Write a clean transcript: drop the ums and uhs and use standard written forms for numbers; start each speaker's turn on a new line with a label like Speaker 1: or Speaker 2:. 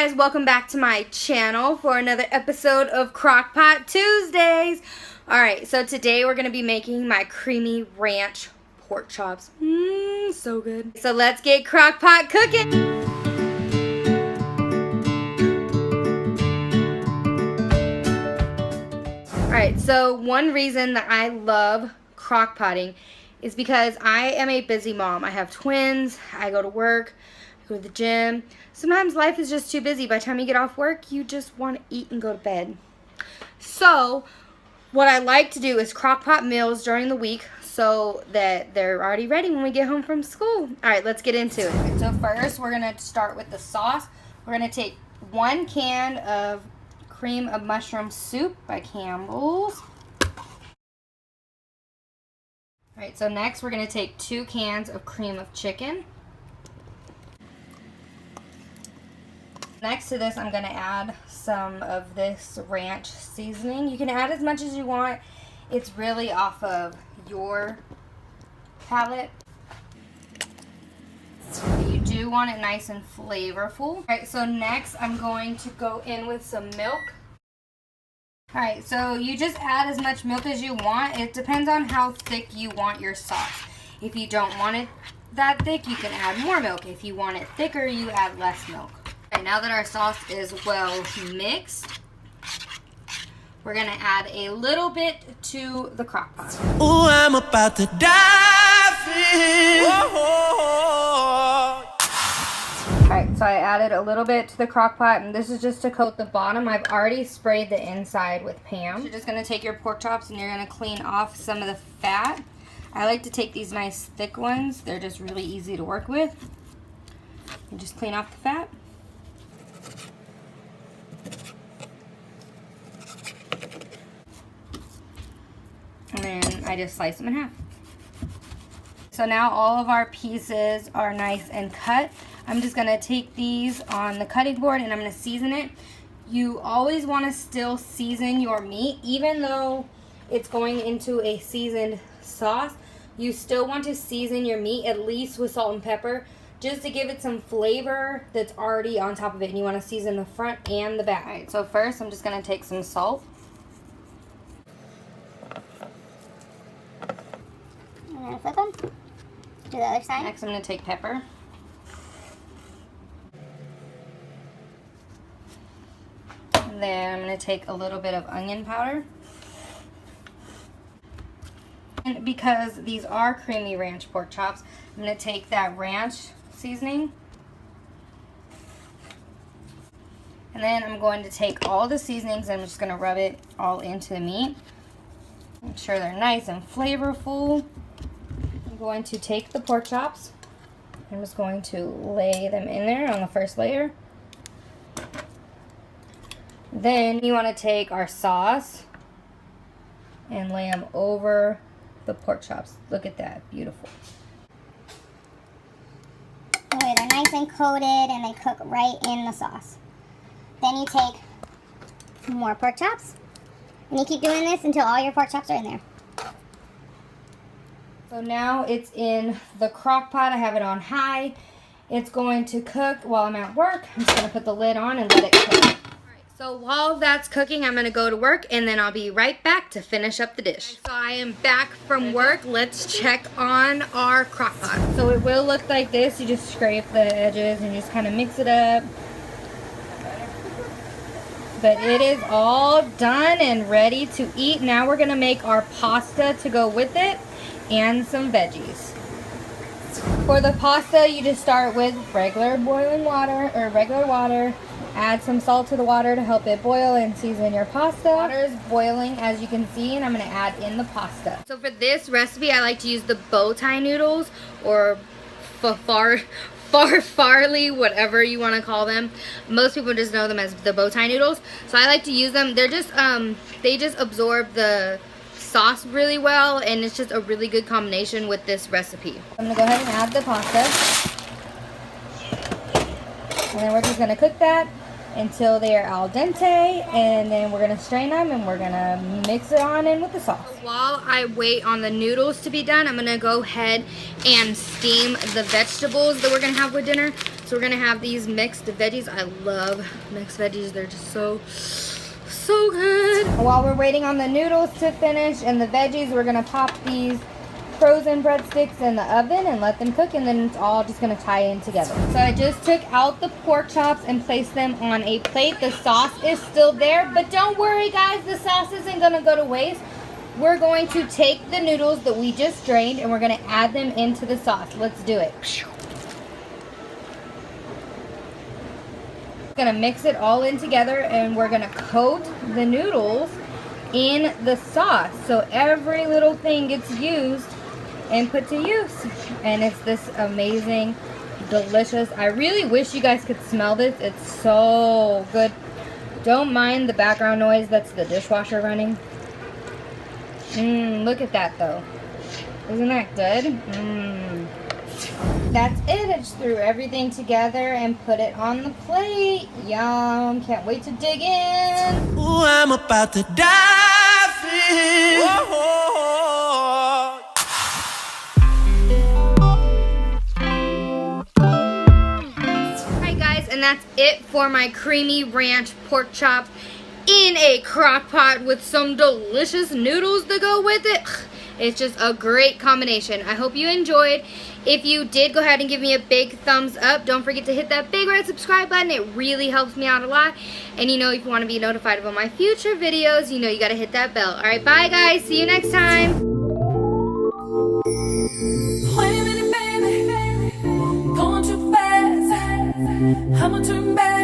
Speaker 1: guys, welcome back to my channel for another episode of Crockpot Tuesdays. Alright, so today we're going to be making my creamy ranch pork chops. So good. So let's get Crockpot cooking. Alright, so one reason that I love crockpotting is because I am a busy mom. I have twins, I go to work, I go to the gym. Sometimes life is just too busy. By the time you get off work, you just want to eat and go to bed. So what I like to do is crockpot meals during the week so that they're already ready when we get home from school. Alright, let's get into it. So first we're going to start with the sauce. We're going to take 1 can of cream of mushroom soup by Campbell's. Alright, so next we're going to take 2 cans of cream of chicken. Next to this, I'm going to add some of this ranch seasoning. You can add as much as you want. It's really off of your palate. You do want it nice and flavorful. Alright, so next I'm going to go in with some milk. Alright, so you just add as much milk as you want. It depends on how thick you want your sauce. If you don't want it that thick, you can add more milk. If you want it thicker, you add less milk. Alright, now that our sauce is well mixed, we're going to add a little bit to the crock pot.
Speaker 2: Oh, I'm about to dive in.
Speaker 1: Alright, so I added a little bit to the crock pot, and this is just to coat the bottom. I've already sprayed the inside with Pam. You're just going to take your pork chops and you're going to clean off some of the fat. I like to take these nice thick ones. They're just really easy to work with. You just clean off the fat. And then I just slice them in half. So now all of our pieces are nice and cut. I'm just going to take these on the cutting board and I'm going to season it. You always want to still season your meat. Even though it's going into a seasoned sauce, you still want to season your meat at least with salt and pepper, just to give it some flavor that's already on top of it. And you want to season the front and the back. Alright, so first I'm just going to take some salt.
Speaker 3: I'm going to flip them to the other side.
Speaker 1: Next I'm going to take pepper. And then I'm going to take a little bit of onion powder. And because these are creamy ranch pork chops, I'm going to take that ranch seasoning. And then I'm going to take all the seasonings and I'm just going to rub it all into the meat. Make sure they're nice and flavorful. I'm going to take the pork chops. I'm just going to lay them in there on the first layer. Then you want to take our sauce and lay them over the pork chops. Look at that, beautiful.
Speaker 3: Okay, they're nice and coated and they cook right in the sauce. Then you take more pork chops and you keep doing this until all your pork chops are in there.
Speaker 1: So now it's in the crock pot. I have it on high. It's going to cook while I'm at work. I'm just going to put the lid on and let it cook. Alright, so while that's cooking, I'm going to go to work and then I'll be right back to finish up the dish. So I am back from work. Let's check on our crock pot. So it will look like this. You just scrape the edges and just kind of mix it up. But it is all done and ready to eat. Now we're going to make our pasta to go with it and some veggies. For the pasta, you just start with regular boiling water or regular water. Add some salt to the water to help it boil and season your pasta. Water is boiling, as you can see, and I'm going to add in the pasta. So for this recipe, I like to use the bow tie noodles or farley, whatever you want to call them. Most people just know them as the bow tie noodles. So I like to use them. They're just they just absorb the sauce really well, and it's just a really good combination with this recipe. I'm gonna go ahead and add the pasta, and then we're just gonna cook that until they are al dente, and then we're gonna strain them and we're gonna mix it on in with the sauce. While I wait on the noodles to be done, I'm gonna go ahead and steam the vegetables that we're gonna have with dinner. So we're gonna have these mixed veggies. I love mixed veggies. They're just so good. While we're waiting on the noodles to finish and the veggies, we're gonna pop these frozen breadsticks in the oven and let them cook, and then it's all just gonna tie in together. So I just took out the pork chops and placed them on a plate. The sauce is still there, but don't worry guys, the sauce isn't gonna go to waste. We're going to take the noodles that we just drained and we're gonna add them into the sauce. Let's do it. Gonna mix it all in together and we're gonna coat the noodles in the sauce so every little thing gets used and put to use, and it's this amazing, delicious. I really wish you guys could smell this. It's so good. Don't mind the background noise. That's the dishwasher running. Look at that though. Isn't that good? That's it. I just threw everything together and put it on the plate. Yum. Can't wait to dig in.
Speaker 2: Ooh, I'm about to dive in. Whoa.
Speaker 1: Alright guys, and that's it for my creamy ranch pork chops in a crock pot with some delicious noodles to go with it. It's just a great combination. I hope you enjoyed. If you did, go ahead and give me a big thumbs up. Don't forget to hit that big red subscribe button. It really helps me out a lot. And you know, if you want to be notified of all my future videos, you know you got to hit that bell. Alright, bye guys. See you next time.
Speaker 4: Wait a minute, baby, going too fast. I'ma turn back.